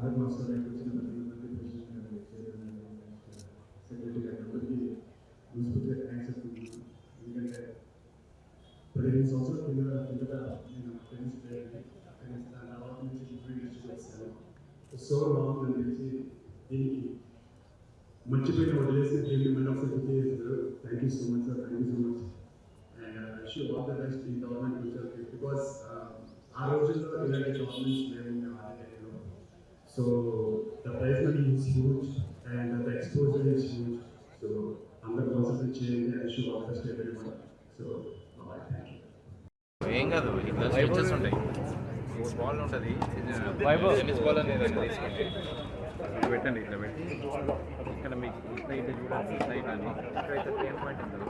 Nagar master గారికి వచ్చిన secretary గారి అందరికీ మనస్ఫూర్తిగా థ్యాంక్స్ చెప్తున్నాను. ఎందుకంటే 15 సంవత్సరాల కిందట నేను టెన్నిస్ ప్లేయర్ని. దాని తర్వాత నుంచి ఇంటర్వ్యూస్ చేశాను. సో లాంగ్ అనిపించి దీనికి మర్చిపోయిన వదిలేసి దీన్ని మళ్ళీ ఒకసారి గుర్తు చేశారు. Thank you so much sir, thank you so much. And wish you all the best ఈ గవర్నమెంట్ ఫ్యూచర్కి. బికాస్ ఆ రోజుల్లో ఇలాంటి గవర్నమెంట్స్ లేవు మేము ఆడేలో. So the prize money is huge and the exposure is huge. So అందరూ కాన్సన్ట్రేట్ చేయండి. I wish you all the best everyone. So thank you. ఏం కాదు, ఇట్లా స్విచెస్ ఉంటాయి. బాల్ ఉంటుంది, టెన్నిస్ బాల్ అనేది తీసుకోండి, పెట్టండి. ఇట్లా పెట్టి ఇక్కడ మీకు ఇట్లా ఇట్లా చూడాలి, ఇట్లా ఇట్లా అని ఇక్కడైతే పెయిన్ పాయింట్ ఉంటుంది,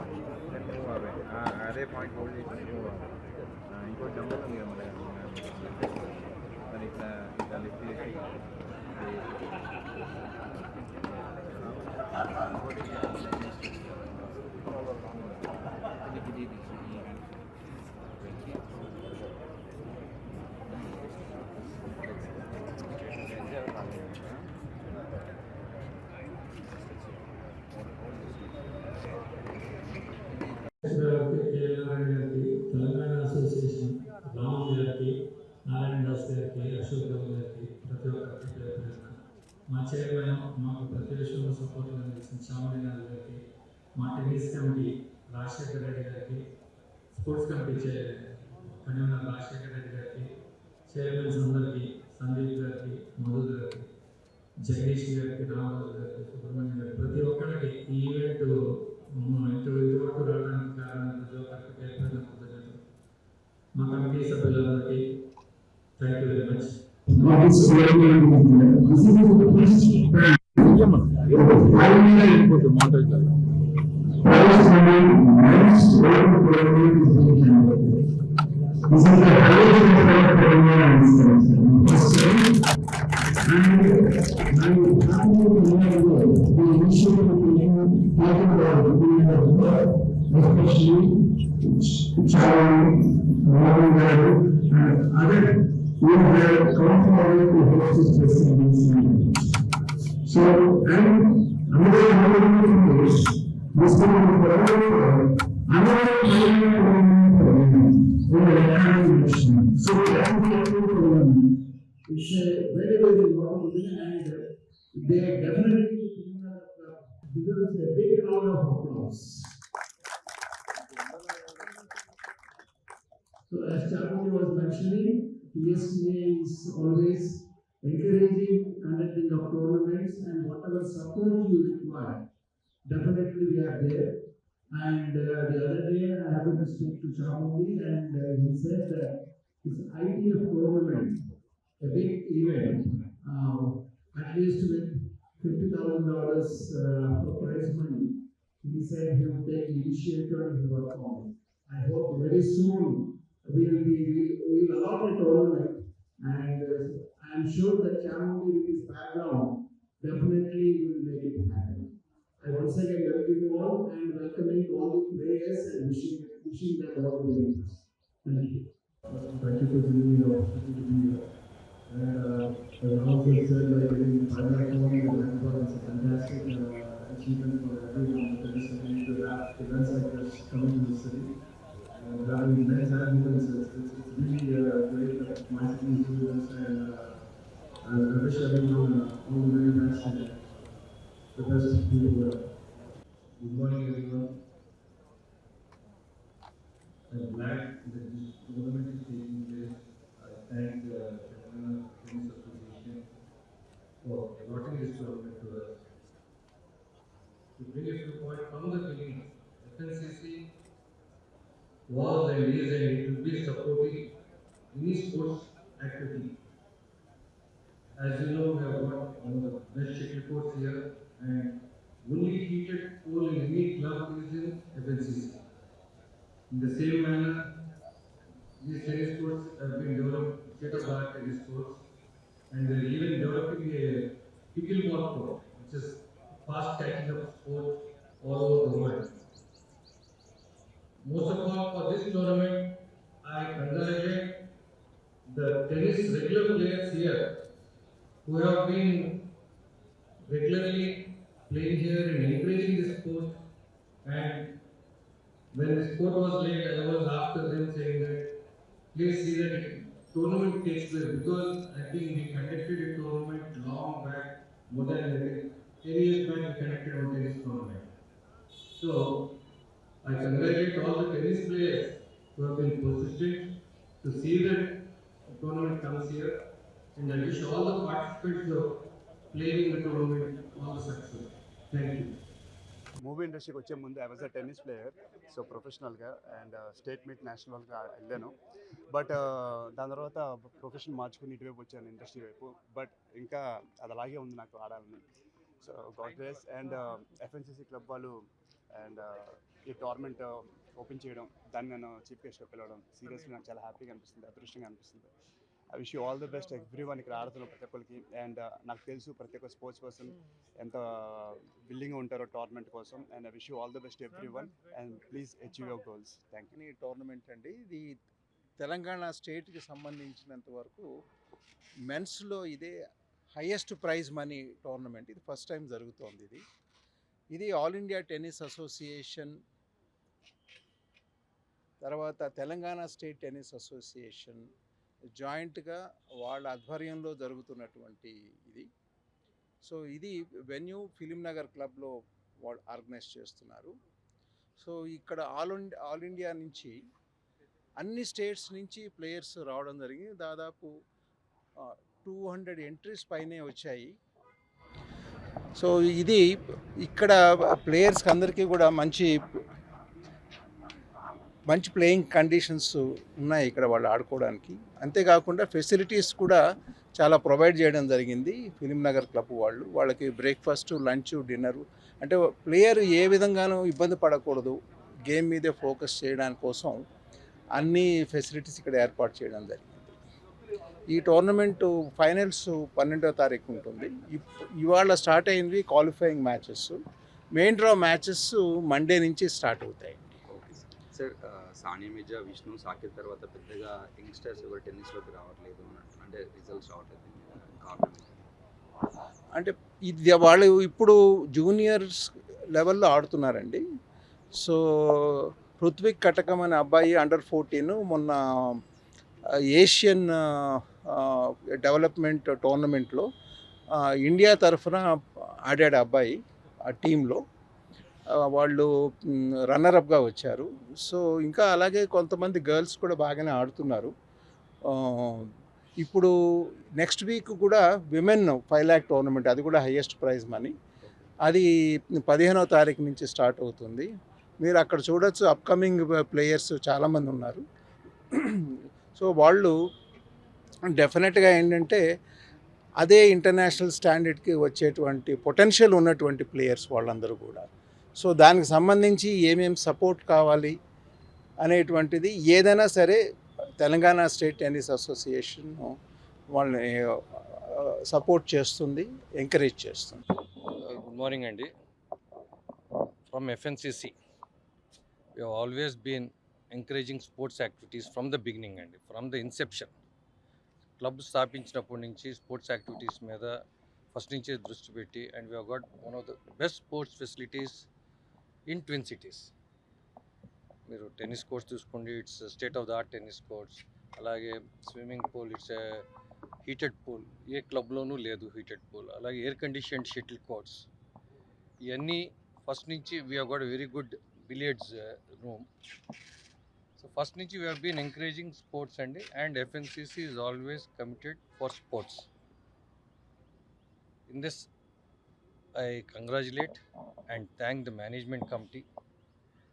అదే పాయింట్ హోల్డ్ చేసి ఇంకో జంబర్ ఉంది కదా మరి ఇట్లా ఇట్లా లిఫ్ట్ చేసి తెలంగాణ అసోసియేషన్ రామన్ గారికి, నారాయణ దాస్ గారికి, అశోక్ రావు గారికి, ప్రతి ఒక్కరికి మా చైర్మన్ మాకు ప్రతి విషయంలో సపోర్ట్ అందించిన చామడి గారికి, మా టెన్నిస్ కమిటీ రాజశేఖర్ రెడ్డి గారికి, sports committee convener Rajasekhar Reddy గారికి, చైర్మన్స్ అందరికీ, సందీప్ గారికి, మధు గారికి, జగదీష్ గారికి, రామరాజు గారికి, సుబ్రహ్మణ్యం గారికి, ప్రతి ఒక్కరికి ఈ ఈవెంట్ ఇంతవరకు రావడానికి కారణం ప్రతి ఒక్కరికి పేరు కృతజ్ఞతలు. మా కమిటీ సభ్యులందరికీ thank you very much. So, and another this so it's very, very important and they definitely deserve a big round of applause. So as Chakundi was mentioning, PSCA is always encouraging conducting of tournaments and whatever support you require, definitely we are there. And the other day I happened to speak to Chakundi and he said that this idea of tournament, a big event, at least with $50,000 for prize money, he said he would take initiative and work on it. I hope very soon we will allot a tournament, and I am sure that Chamundi with his background definitely will make it happen. I once again welcome you all and welcoming all the players and wishing them all the very best. Thank you. Thank you for giving me the opportunity to be here. And as also said, like getting 5 lakh money in the is a fantastic achievement for everyone in the city to have events like this coming to the city. And having events and movements, it's really great that my city is doing this, and I wish everyone all the very best and the best people. Good morning, everyone. I'm glad that this tournament is taking place. I thank the Telangana Tennis Association for allotting this tournament to us. To bring a few points from the beginning, FNCC was and is and it will be supporting any sports activity. As you know, we have got one of the best shuttle courts here, and only heated pool in any club is in FNCC. In the same manner, these tennis courts have been developed, state-of-the-art tennis courts, and they are even developing a pickleball court, which is fast catching up sport all over the world. Most of all, for this tournament, I congratulate the tennis regular players here who have been regularly playing here and encouraging the sport. And when the sport was late, I was after them saying that please see that tournament takes place, because I think we conducted a tournament long back, more than 10 years back we conducted one tennis tournament. So I congratulate all the tennis players who have been persistent to see that the tournament comes here, and I wish all the participants who have played in the tournament all the success. Thank you. Movie ఇండస్ట్రీకి వచ్చే ముందు I was a tennis player, so ప్రొఫెషనల్గా and state meet నేషనల్గా వెళ్ళాను. But దాని తర్వాత profession మార్చుకుని ఇటువైపు వచ్చాను ఇండస్ట్రీ వైపు. బట్ ఇంకా అది అలాగే ఉంది నాకు ఆడాలని. So God grace and FNCC club వాళ్ళు అండ్ ఈ టోర్నమెంట్ ఓపెన్ చేయడం, దాన్ని నేను చీఫ్ గెస్ట్గా పిలవడం సీరియస్లీ నాకు చాలా హ్యాపీగా అనిపిస్తుంది, అదృష్టంగా అనిపిస్తుంది. I wish you all the best every one, ఇక్కడ ఆడుతున్న ప్రతి ఒక్కరికి. అండ్ నాకు తెలుసు ప్రతి ఒక్క స్పోర్ట్స్ పర్సన్ ఎంత విల్లింగ్గా ఉంటారో టోర్నమెంట్ కోసం. And I wish you all the best every one and please achieve your goals. Thank you. ఈ టోర్నమెంట్ అండి, ఇది తెలంగాణ స్టేట్కి సంబంధించినంత వరకు మెన్స్లో ఇదే హైయెస్ట్ ప్రైజ్ మనీ టోర్నమెంట్. ఇది ఫస్ట్ టైం జరుగుతోంది. ఇది ఆల్ ఇండియా టెన్నిస్ అసోసియేషన్, తర్వాత తెలంగాణ స్టేట్ టెన్నిస్ అసోసియేషన్ జాయింట్గా వాళ్ళ ఆధ్వర్యంలో జరుగుతున్నటువంటి ఇది. సో ఇది వెన్యూ ఫిలింనగర్ క్లబ్లో వాళ్ళు ఆర్గనైజ్ చేస్తున్నారు. సో ఇక్కడ ఆల్ ఇండియా నుంచి అన్ని స్టేట్స్ నుంచి ప్లేయర్స్ రావడం జరిగింది. దాదాపు 200 ఎంట్రీస్ పైనే వచ్చాయి. సో ఇది ఇక్కడ ప్లేయర్స్కి అందరికీ కూడా మంచి ప్లేయింగ్ కండిషన్స్ ఉన్నాయి ఇక్కడ వాళ్ళు ఆడుకోవడానికి. అంతేకాకుండా ఫెసిలిటీస్ కూడా చాలా ప్రొవైడ్ చేయడం జరిగింది ఫిలింనగర్ క్లబ్ వాళ్ళు. వాళ్ళకి బ్రేక్ఫాస్ట్, లంచ్, డిన్నరు, అంటే ప్లేయర్ ఏ విధంగానూ ఇబ్బంది పడకూడదు, గేమ్ మీదే ఫోకస్ చేయడానికి కోసం అన్ని ఫెసిలిటీస్ ఇక్కడ ఏర్పాటు చేయడం జరిగింది. ఈ టోర్నమెంటు ఫైనల్స్ 12వ తారీఖు ఉంటుంది. ఇవాళ స్టార్ట్ అయింది qualifying matches. Main draw matches Monday నుంచి స్టార్ట్ అవుతాయి. సార్, సానియా మిర్జా, విష్ణు, సాకేత్ తర్వాత పెద్దగా యంగ్స్టర్స్ ఎవరు టెన్నిస్లోకి రావట్లేదు, అంటే రిజల్ట్స్ రావట్లేదు, కారణం అంటే ఇది వాళ్ళు ఇప్పుడు జూనియర్స్ లెవెల్లో ఆడుతున్నారండి. సో రుత్విక్ కటకం అనే అబ్బాయి అండర్-14 మొన్న ఏషియన్ డెవలప్మెంట్ టోర్నమెంట్లో ఇండియా తరఫున ఆడాడు అబ్బాయి. ఆ టీంలో వాళ్ళు రన్నరప్గా వచ్చారు. సో ఇంకా అలాగే కొంతమంది గర్ల్స్ కూడా బాగానే ఆడుతున్నారు. ఇప్పుడు నెక్స్ట్ వీక్ కూడా విమెన్ 5 lakh టోర్నమెంట్, అది కూడా హైయెస్ట్ ప్రైజ్ మనీ, అది 15వ తారీఖు నుంచి స్టార్ట్ అవుతుంది. మీరు అక్కడ చూడొచ్చు, అప్కమింగ్ ప్లేయర్స్ చాలామంది ఉన్నారు. సో వాళ్ళు డెఫినెట్గా ఏంటంటే అదే ఇంటర్నేషనల్ స్టాండర్డ్కి వచ్చేటువంటి పొటెన్షియల్ ఉన్నటువంటి ప్లేయర్స్ వాళ్ళందరూ కూడా. సో దానికి సంబంధించి ఏమేమి సపోర్ట్ కావాలి అనేటువంటిది ఏదైనా సరే తెలంగాణ స్టేట్ టెన్నిస్ అసోసియేషన్ వాళ్ళని సపోర్ట్ చేస్తుంది, ఎంకరేజ్ చేస్తుంది. గుడ్ మార్నింగ్ అండి. From FNCC we have always been encouraging sports activities from the beginning అండి, ఫ్రమ్ ద ఇన్సెప్షన్. క్లబ్ స్థాపించినప్పటి నుంచి స్పోర్ట్స్ యాక్టివిటీస్ మీద ఫస్ట్ నుంచే దృష్టి పెట్టి, and we got one of the best sports facilities in twin cities. మీరు tennis courts చూసుకోండి, it's state of the art tennis courts. అలాగే swimming pool, it's heated pool, ఏ క్లబ్లోనూ లేదు హీటెడ్ పూల్. అలాగే ఎయిర్ కండిషన్డ్ షటిల్ కోర్ట్స్. ఇవన్నీ first నుంచి we have got very good billiards room. So first నుంచి we have been encouraging sports అండి, and FNCC is always committed for sports. In this, I congratulate and thank the management committee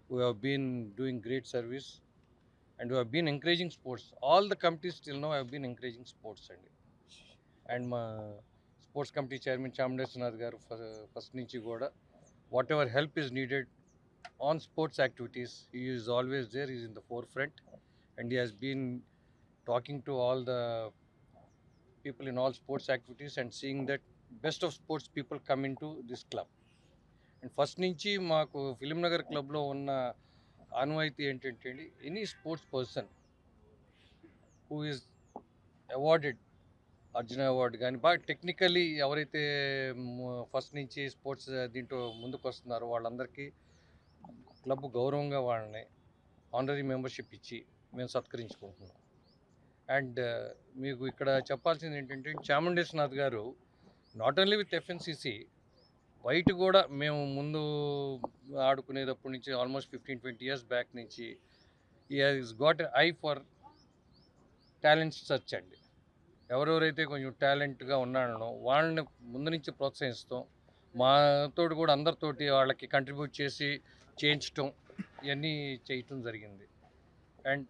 who have been doing great service and who have been encouraging sports. All the committees till now have been encouraging sports and my sports committee chairman Chamdesnath garu first nunchi kuda whatever help is needed on sports activities, he is always there, he is in the forefront, and he has been talking to all the people in all sports activities and seeing that best of sports people come into this club. And first నుంచి మాకు ఫిలింనగర్ క్లబ్లో ఉన్న ఆనవాయితీ ఏంటంటే any sports person who is awarded Arjuna award కానీ బాగా technically ఎవరైతే first నుంచి స్పోర్ట్స్ దీంట్లో ముందుకు వస్తున్నారో వాళ్ళందరికీ క్లబ్ గౌరవంగా వాళ్ళని ఆనరీ మెంబర్షిప్ ఇచ్చి మేము సత్కరించుకుంటున్నాం. అండ్ మీకు ఇక్కడ చెప్పాల్సింది ఏంటంటే చాముండేశ్వరనాథ్ గారు నాట్ ఓన్లీ విత్ ఎఫ్ఎన్సిసి బయట కూడా మేము ముందు ఆడుకునేటప్పటి నుంచి ఆల్మోస్ట్ 15-20 years బ్యాక్ నుంచి ఈ has got I for talent search అండి. ఎవరెవరైతే కొంచెం టాలెంట్గా ఉన్నారనో వాళ్ళని ముందు నుంచి ప్రోత్సహిస్తాం. మాతోటి కూడా అందరితోటి వాళ్ళకి కంట్రిబ్యూట్ చేసి చేయించటం ఇవన్నీ చేయటం జరిగింది. అండ్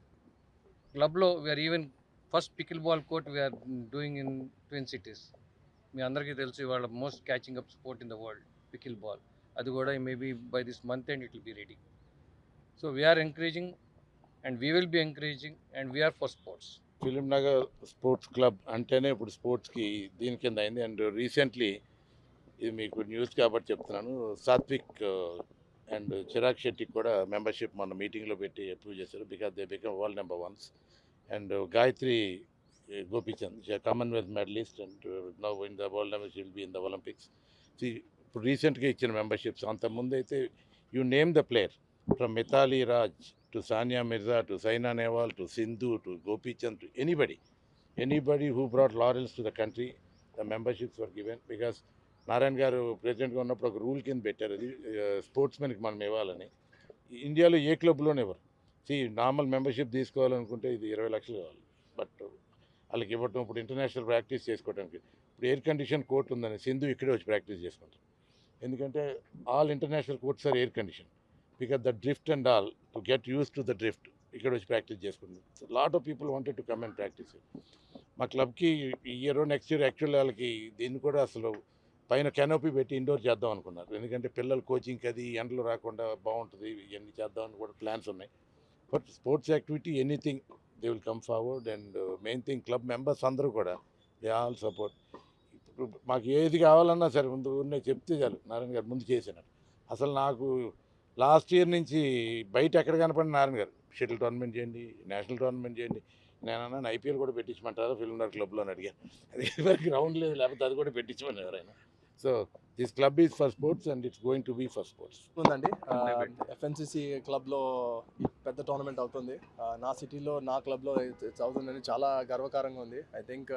క్లబ్లో we're even first pickleball court we're doing in twin cities. మీ అందరికీ తెలుసు ఇవాళ most catching up sport in the world pickleball. అది కూడా maybe by this month and it will be ready. So we're encouraging and we will be encouraging and we're for sports. Film Nagar sports club అంటేనే ఇప్పుడు స్పోర్ట్స్కి దీని కింద అయింది. And recently ఇది మీకు news కాబట్టి చెప్తున్నాను, సాత్విక్ అండ్ చిరాగ్ శెట్టికి కూడా మెంబర్షిప్ మన మీటింగ్లో పెట్టి అప్రూవ్ చేశారు. Because they become world number 1s. And Gayatri Gopichand Commonwealth medallist and now in the world number she will be in the Olympics. ఇప్పుడు రీసెంట్గా ఇచ్చిన మెంబర్షిప్స్ అంతకుముందు అయితే you name the player from Mithali Raj to Sania Mirza, to Saina Nehwal, to Sindhu, to Gopi Chand, to anybody who brought laurels to the country, the memberships were given. Because Narayan garu president ఉన్నప్పుడు ఒక rule కింద పెట్టారు, అది స్పోర్ట్స్మెన్కి మనం ఇవ్వాలని. ఇండియాలో ఏ క్లబ్లోనే ఎవరు normal membership తీసుకోవాలనుకుంటే ఇది 20 లక్షలు కావాలి. బట్ వాళ్ళకి ఇవ్వటం ఇప్పుడు ఇంటర్నేషనల్ ప్రాక్టీస్ చేసుకోవడానికి ఇప్పుడు ఎయిర్ కండిషన్ కోర్ట్ ఉందని సింధు ఇక్కడే వచ్చి ప్రాక్టీస్ చేసుకుంటారు. ఎందుకంటే all international courts are air condition. Because the drift and all, to get used to the drift, ఇక్కడ వచ్చి ప్రాక్టీస్ చేసుకుంది. Lot of people wanted to come and practice. మా క్లబ్కి ఈ ఇయర్ నెక్స్ట్ ఇయర్ యాక్చువల్లీ వాళ్ళకి దీన్ని కూడా అసలు పైన కెనోపీ పెట్టి ఇండోర్ చేద్దాం అనుకున్నారు. ఎందుకంటే పిల్లలు కోచింగ్కి అది ఎండలు రాకుండా బాగుంటుంది, ఇవన్నీ చేద్దామని కూడా ప్లాన్స్ ఉన్నాయి. But sports activity anything they will come forward. And main thing club members అందరూ కూడా దే ఆల్ సపోర్ట్. ఇప్పుడు మాకు ఏది కావాలన్నా సరే ముందు నేను చెప్తే చాలు, నారాయణ గారు ముందు చేసినారు. అసలు నాకు లాస్ట్ ఇయర్ నుంచి బయట ఎక్కడ కనపడిన నారాయణ గారు షటిల్ టోర్నమెంట్ చేయండి, నేషనల్ టోర్నమెంట్ చేయండి, నేను ఐపీఎల్ కూడా పెట్టించమంటారా ఫిల్మ్ నగర్ క్లబ్లో అని అడిగాను. అది ఎవరికి గ్రౌండ్ లేదు, లేకపోతే అది కూడా పెట్టించమని ఎవరైనా. So this club is for sports and it's going to be for sports. ఉందండి ఎఫ్ఎన్సిసి క్లబ్లో పెద్ద టోర్నమెంట్ అవుతుంది. నా సిటీలో నా క్లబ్లో ఇట్స్ అవుతుందని చాలా గర్వకారంగా ఉంది. ఐ థింక్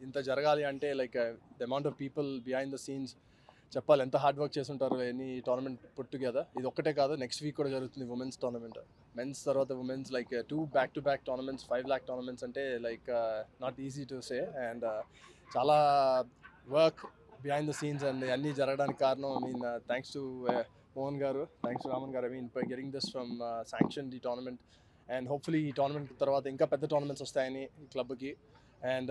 ఇంత జరగాలి అంటే like the amount of people behind the scenes చెప్పాలి, ఎంత హార్డ్ వర్క్ చేస్తుంటారు ఎనీ టోర్నమెంట్ పుట్ టుగెదర్. ఇది ఒక్కటే కాదు, నెక్స్ట్ వీక్ కూడా జరుగుతుంది ఉమెన్స్ టోర్నమెంట్. మెన్స్ తర్వాత women's like 2 back-to-back tournaments, 5 lakh tournaments అంటే like not easy to say. And చాలా work behind the scenes and అన్నీ జరగడానికి కారణం I mean thanks to Mohan garu, thanks to Raman garu. I mean by getting this from sanction the tournament. And hopefully ఈ tournament తర్వాత ఇంకా పెద్ద tournaments వస్తాయని ఈ క్లబ్కి. And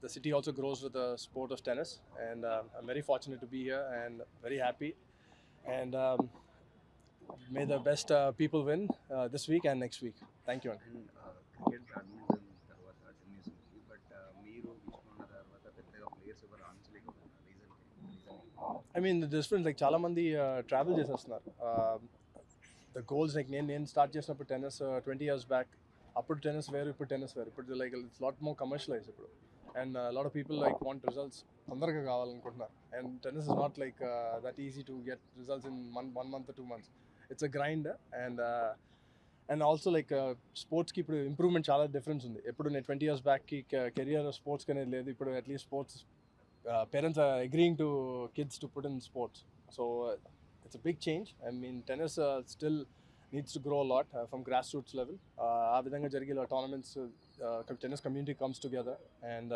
the city also grows with the sport of tennis, and I'm very fortunate to be here and very happy. And may the best people win this week and next week. Thank you. Cricket badminton తర్వాత tennis ఉంది, but మీరు విష్ణు తర్వాత పెద్దగా players ఎవరు ఆడించలేకపోతున్నారు reason. I mean the difference like చాలా మంది travel చేసేస్తున్నారు. The goals like నేను స్టార్ట్ చేసినప్పుడు టెన్నిస్ 20 years back, అప్పుడు టెన్నిస్ వేరు, ఇప్పుడు టెన్నిస్ వేరు. ఇప్పుడు like it's lot more commercialize ఇప్పుడు. And lot of people like want results తొందరగా కావాలనుకుంటున్నారు. And tennis is not like that easy to get results in 1 month or 2 months. It's a grind. And also like స్పోర్ట్స్కి ఇప్పుడు improvement చాలా difference ఉంది. ఎప్పుడు నేను 20 years బ్యాక్కి కెరియర్ స్పోర్ట్స్కి అనేది లేదు. ఇప్పుడు at least sports parents are agreeing to kids to put in sports. So it's a big change. I mean tennis still needs to grow a lot from grassroots level. ఆ విధంగా జరిగే tournaments tennis community comes together. And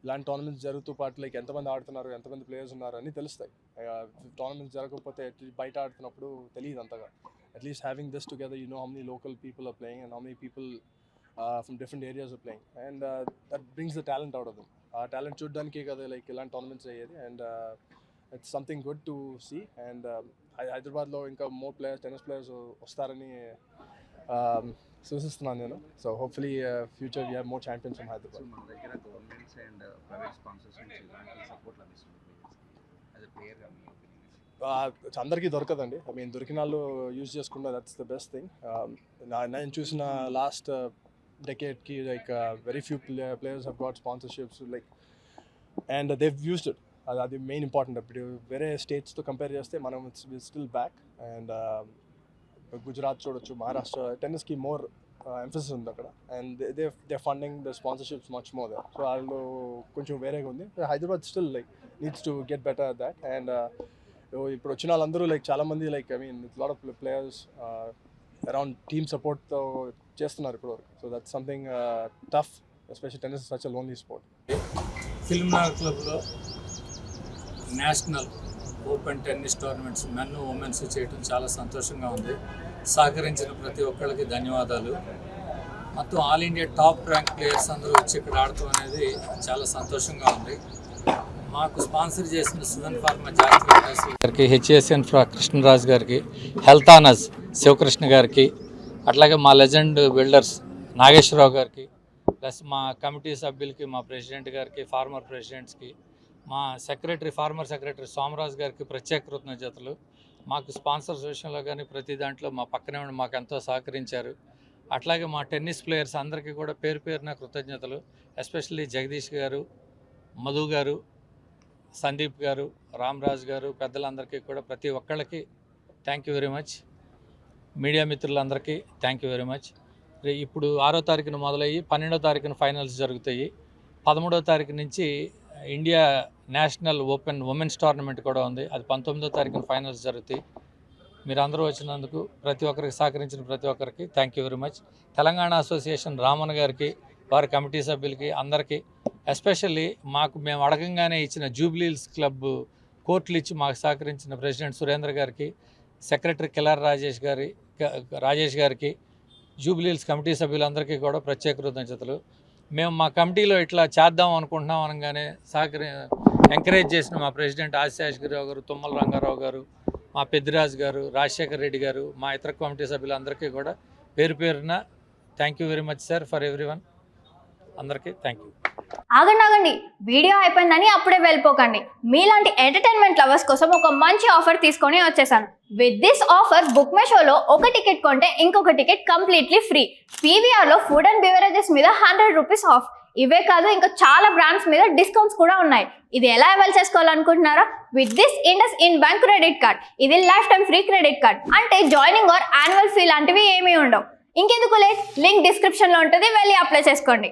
ఇలాంటి tournaments జరుగుతూ పాటు like ఎంతమంది ఆడుతున్నారు, ఎంతమంది players ఉన్నారు అని తెలుస్తాయి. టోర్నమెంట్స్ జరగకపోతే బయట ఆడుతున్నప్పుడు తెలియదు అంతగా. At least having this together you know how many local people are playing and how many people from different areas are playing. And that brings the talent out of them. ఆ talent చూడడానికే కదా like ఇలాంటి tournaments అయ్యేది. And it's something good to see. And హైదరాబాద్లో ఇంకా more players tennis players వస్తారని సూచిస్తున్నాను నేను. So hopefully future we have more champions from Hyderabad. మన దగ్గర గవర్నమెంట్స్ అండ్ ప్రైవేట్ స్పాన్సర్స్ నుంచి ఇలాంటి సపోర్ట్ లభిస్తుంది యాజ్ ఎ ప్లేయర్గా మీ ఒపీనియన్? అందరికీ దొరకదండి. ఐ మీన్ దొరికిన వాళ్ళు యూజ్ చేసుకుంటే దట్స్ ద బెస్ట్ థింగ్. నేను చూసిన లాస్ట్ డెకేడ్కి like very few players have got sponsorships. Like and they've used it. అది మెయిన్ ఇంపార్టెంట్. ఇప్పుడు వేరే స్టేట్స్తో కంపేర్ చేస్తే మనం స్టిల్ బ్యాక్. అండ్ గుజరాత్ చూడొచ్చు, మహారాష్ట్ర టెన్నిస్కి మోర్ ఎంఫసిస్ ఉంది అక్కడ. And they funding the sponsorships much more there. So వాళ్ళు కొంచెం వేరేగా ఉంది. Hyderabad still like needs to get better that. And ఇప్పుడు వచ్చిన వాళ్ళందరూ లైక్ చాలామంది like I mean lot of players around team సపోర్ట్తో చేస్తున్నారు ఇప్పటివరకు. So that's something tough, especially tennis such a lonely sport. Film Nagar క్లబ్లో national open tennis tournaments men women's చేయడం చాలా సంతోషంగా ఉంది. సహకరించిన ప్రతి ఒక్కరికి ధన్యవాదాలు. మొత్తం all India top rank players అందరూ వచ్చి ఇక్కడ ఆడటం అనేది చాలా సంతోషంగా ఉంది. మాకు స్పాన్సర్ చేసిన సువెన్ ఫార్మా జాతీయ గారికి, హెచ్ఎస్ఎన్ కృష్ణరాజు గారికి, హెల్త్ ఆనర్స్ శివకృష్ణ గారికి, అట్లాగే మా లెజెండ్ బిల్డర్స్ నాగేశ్వరరావు గారికి, ప్లస్ మా కమిటీ సభ్యులకి, మా ప్రెసిడెంట్ గారికి, ఫార్మర్ ప్రెసిడెంట్స్కి, మా ఫార్మర్ సెక్రటరీ సోమరాజు గారికి ప్రత్యేక కృతజ్ఞతలు. మాకు స్పాన్సర్స్ విషయంలో కానీ ప్రతి దాంట్లో మా పక్కనే ఉండి మాకు ఎంతో సహకరించారు. అట్లాగే మా టెన్నిస్ ప్లేయర్స్ అందరికీ కూడా పేరు పేరున కృతజ్ఞతలు. ఎస్పెషల్లీ జగదీష్ గారు, మధు గారు, సందీప్ గారు, రామరాజు గారు, పెద్దలందరికీ కూడా ప్రతి ఒక్కళ్ళకి thank you very much. Media మిత్రులందరికీ థ్యాంక్ యూ వెరీ మచ్. ఇప్పుడు 6వ తారీఖున మొదలయ్యి 12వ తారీఖున ఫైనల్స్ జరుగుతాయి. 13వ తారీఖు నుంచి India national open women's tournament కూడా ఉంది. అది 19వ తారీఖున ఫైనల్స్ జరుగుతాయి. మీరు అందరూ వచ్చినందుకు ప్రతి ఒక్కరికి సహకరించిన ప్రతి ఒక్కరికి thank you very much. Telangana association Raman గారికి, వారి కమిటీ సభ్యులకి అందరికీ, ఎస్పెషల్లీ మేము అడగంగానే ఇచ్చిన జూబ్లీహిల్స్ క్లబ్ కోర్టులు ఇచ్చి మాకు సహకరించిన ప్రెసిడెంట్ సురేంద్ర గారికి, సెక్రటరీ కిలార్ రాజేష్ గారికి, జూబ్లీహిల్స్ కమిటీ సభ్యులందరికీ కూడా ప్రత్యేక కృతజ్ఞతలు. మేము మా కమిటీలో ఇట్లా చేద్దాం అనుకుంటున్నాం అనగానే ఎంకరేజ్ చేసిన మా ప్రెసిడెంట్ ఆశిషాగిరావు గారు, తుమ్మల రంగారావు గారు, మా పెద్దిరాజు గారు, రాజశేఖర్ రెడ్డి గారు, మా ఇతర కమిటీ సభ్యులందరికీ కూడా పేరు పేరున thank you very much sir for everyone. అందరికీ థ్యాంక్ యూ. ఆగండి, వీడియో అయిపోయిందని అప్పుడే వెళ్ళిపోకండి. మీలాంటి ఎంటర్టైన్మెంట్ లవర్స్ కోసం ఒక మంచి ఆఫర్ తీసుకొని వచ్చేసాను. విత్ దిస్ ఆఫర్ బుక్ మై షోలో ఒక టికెట్ కొంటే ఇంకొక టికెట్ కంప్లీట్లీ ఫ్రీ. పీవీఆర్లో ఫుడ్ అండ్ బెవరేజెస్ మీద 100 రూపీస్ ఆఫ్. ఇవే కాదు, ఇంకా చాలా బ్రాండ్స్ మీద డిస్కౌంట్స్ కూడా ఉన్నాయి. ఇది ఎలా అవైల్ చేసుకోవాలనుకుంటున్నారా? With this IndusInd bank credit card. ఇది lifetime free credit card. అంటే జాయినింగ్ ఆర్ యాన్యువల్ ఫీ లాంటివి ఏమీ ఉండవు. ఇంకెందుకు లేట్, లింక్ డిస్క్రిప్షన్లో ఉంటుంది, వెళ్ళి అప్లై చేసుకోండి.